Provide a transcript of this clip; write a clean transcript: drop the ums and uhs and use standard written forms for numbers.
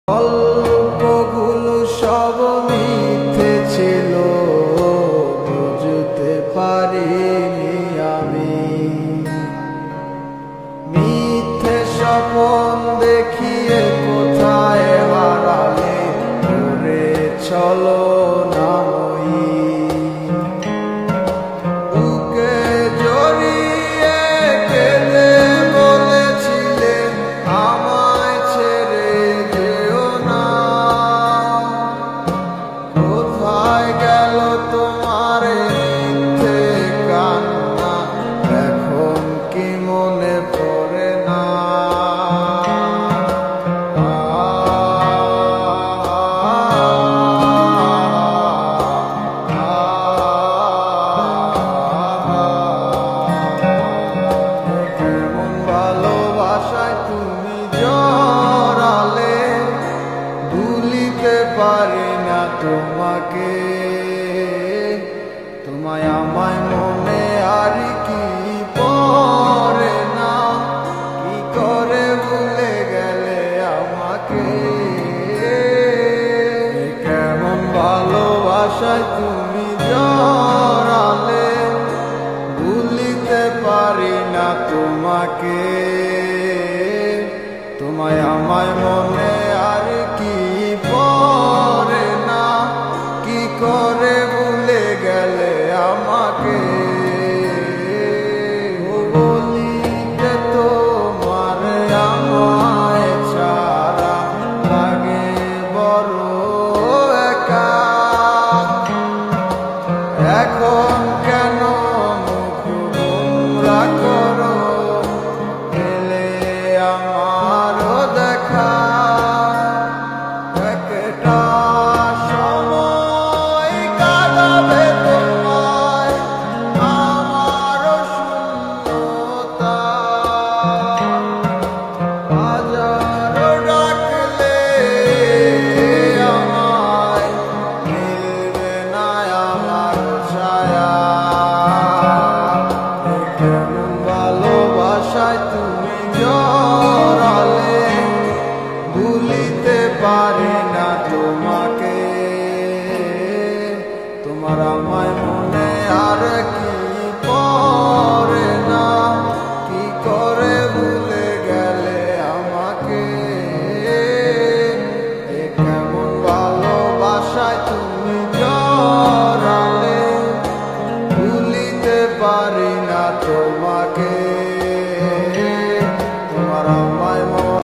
গল্পগুলো সব মিথ্যে ছিল, বুঝতে পারিনি আমি। মিথ্যে স্বপ্ন দেখিয়ে কোথায় হারালে ঘুরে চলো নামই। বুকে জড়িয়ে কেঁদে বলেছিলে আমায় ছেড়ে যেও না। কোথায় গেল তোমার মিথ্যে কান্না, এখন কি মনে পড়ে না? কেমন ভালোবাসায় তুমি জড়ালে, ভুলিতে পারি না তোমাকে। তোমায় আমায় মনে আর কি পড়ে না, কি করে ভুলে গেলে আমাকে। কেমন ভালোবাসায় তুমি